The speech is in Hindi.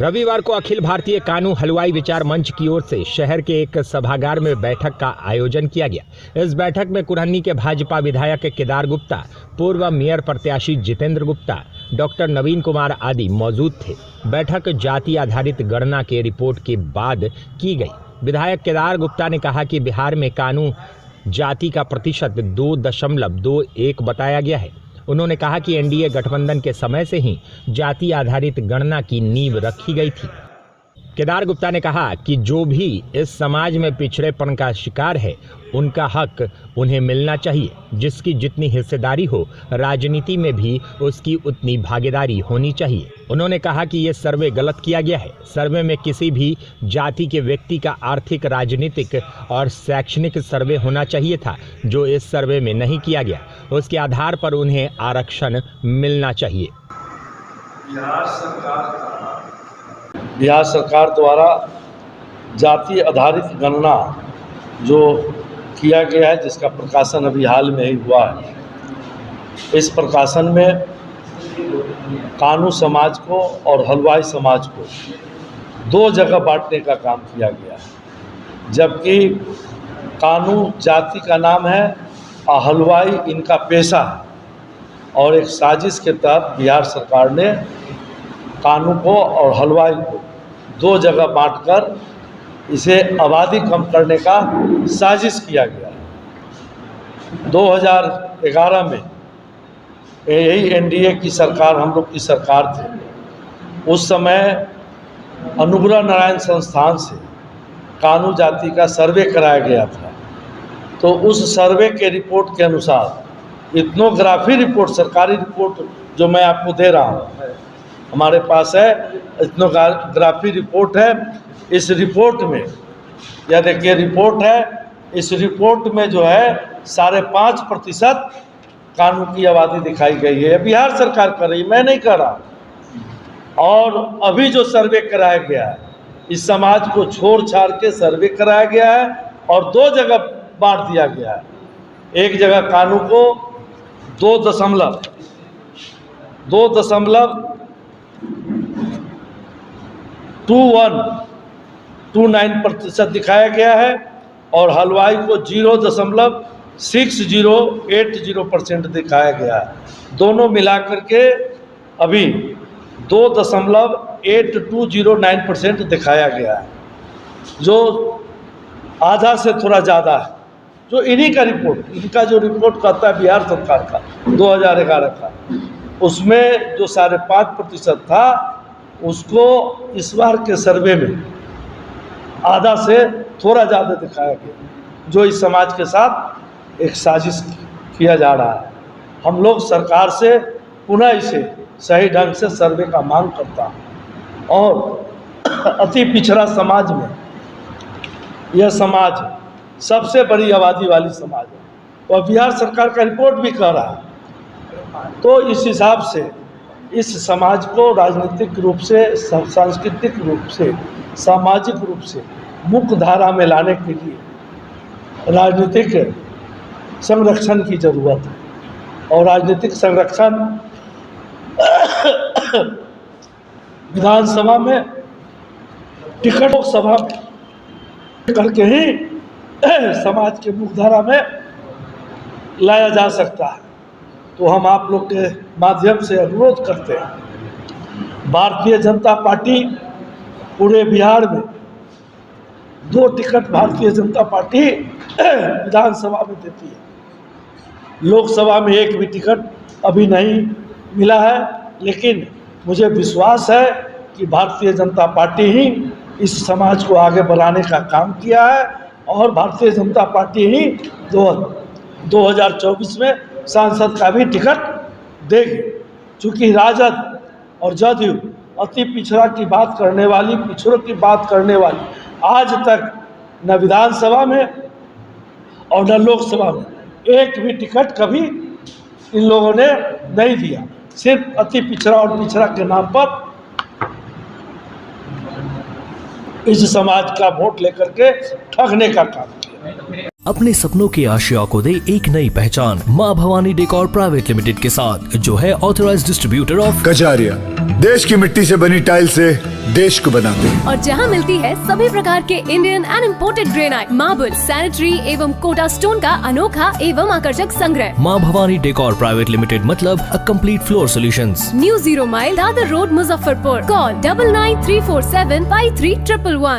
रविवार को अखिल भारतीय कानू हलवाई विचार मंच की ओर से शहर के एक सभागार में बैठक का आयोजन किया गया। इस बैठक में कुरहनी के भाजपा विधायक केदार गुप्ता, पूर्व मेयर प्रत्याशी जितेंद्र गुप्ता, डॉक्टर नवीन कुमार आदि मौजूद थे। बैठक जाति आधारित गणना के रिपोर्ट के बाद की गई। विधायक केदार गुप्ता ने कहा कि बिहार में कानू जाति का प्रतिशत 2.21 बताया गया है। उन्होंने कहा कि एनडीए गठबंधन के समय से ही जाति आधारित गणना की नींव रखी गई थी। केदार गुप्ता ने कहा कि जो भी इस समाज में पिछड़ेपन का शिकार है, उनका हक उन्हें मिलना चाहिए। जिसकी जितनी हिस्सेदारी हो, राजनीति में भी उसकी उतनी भागीदारी होनी चाहिए। उन्होंने कहा कि ये सर्वे गलत किया गया है। सर्वे में किसी भी जाति के व्यक्ति का आर्थिक, राजनीतिक और शैक्षणिक सर्वे होना चाहिए था, जो इस सर्वे में नहीं किया गया। उसके आधार पर उन्हें आरक्षण मिलना चाहिए। बिहार सरकार द्वारा जाति आधारित गणना जो किया गया है, जिसका प्रकाशन अभी हाल में ही हुआ है, इस प्रकाशन में कानू समाज को और हलवाई समाज को दो जगह बांटने का काम किया गया है। जबकि कानू जाति का नाम है और हलवाई इनका पेशा है, और एक साजिश के तहत बिहार सरकार ने कानू को और हलवाई को दो जगह बांटकर इसे आबादी कम करने का साजिश किया गया है। 2011 में यही एनडीए की सरकार, हम लोग की सरकार थी। उस समय अनुग्रह नारायण संस्थान से कानू जाति का सर्वे कराया गया था। तो उस सर्वे के रिपोर्ट के अनुसार इथनोग्राफी रिपोर्ट, सरकारी रिपोर्ट जो मैं आपको दे रहा हूँ, हमारे पास है, इथनोग्राफी रिपोर्ट है। इस रिपोर्ट में, यह देखिए रिपोर्ट है, इस रिपोर्ट में जो है 5.5% कानू की आबादी दिखाई गई है। बिहार सरकार कर रही, मैं नहीं कर रहा। और अभी जो सर्वे कराया गया है, इस समाज को छोड़ छाड़ के सर्वे कराया गया है और दो जगह बांट दिया गया है। एक जगह कानू को 2.2129% दिखाया गया है और हलवाई को 0.6080% दिखाया गया है। दोनों मिलाकर के अभी 2.8209% दिखाया गया है, जो आधा से थोड़ा ज़्यादा है। जो इन्हीं का रिपोर्ट, इनका जो रिपोर्ट कहता है बिहार सरकार का 2011 का, उसमें जो 5.5% था, उसको इस बार के सर्वे में आधा से थोड़ा ज़्यादा दिखाया गया, जो इस समाज के साथ एक साजिश किया जा रहा है। हम लोग सरकार से पुनः इसे सही ढंग से सर्वे का मांग करता है। और अति पिछड़ा समाज में यह समाज सबसे बड़ी आबादी वाली समाज है, और बिहार सरकार का रिपोर्ट भी कह रहा है। तो इस हिसाब से इस समाज को राजनीतिक रूप से, सांस्कृतिक रूप से, सामाजिक रूप से मुख्य धारा में लाने के लिए राजनीतिक संरक्षण की जरूरत है। और राजनीतिक संरक्षण विधानसभा में टिकट, लोकसभा में करके ही समाज के मुख्य धारा में लाया जा सकता है। तो हम आप लोग के माध्यम से अनुरोध करते हैं, भारतीय जनता पार्टी पूरे बिहार में 2 टिकट भारतीय जनता पार्टी विधानसभा में देती है। लोकसभा में एक भी टिकट अभी नहीं मिला है, लेकिन मुझे विश्वास है कि भारतीय जनता पार्टी ही इस समाज को आगे बढ़ाने का काम किया है, और भारतीय जनता पार्टी ही 2024 में सांसद का भी टिकट देगी। चूँकि राजद और जदयू अति पिछड़ा की बात करने वाली, पिछड़ों की बात करने वाली, आज तक न विधानसभा में और न लोकसभा में एक भी टिकट कभी इन लोगों ने नहीं दिया। सिर्फ अति पिछड़ा और पिछड़ा के नाम पर इस समाज का वोट लेकर के ठगने का काम किया। अपने सपनों की आशिया को दे एक नई पहचान माँ भवानी डेकोर प्राइवेट लिमिटेड के साथ, जो है ऑथराइज्ड डिस्ट्रीब्यूटर ऑफ कजारिया। देश की मिट्टी से बनी टाइल से देश को बनाते हैं। और जहां मिलती है सभी प्रकार के Indian and imported granite, marble, sanitary एवं कोटा स्टोन का अनोखा एवं आकर्षक संग्रह। माँ भवानी डेकोर प्राइवेट लिमिटेड मतलब a complete floor solutions. New 0 mile Dadar road, Muzaffarpur. Call 9934753111।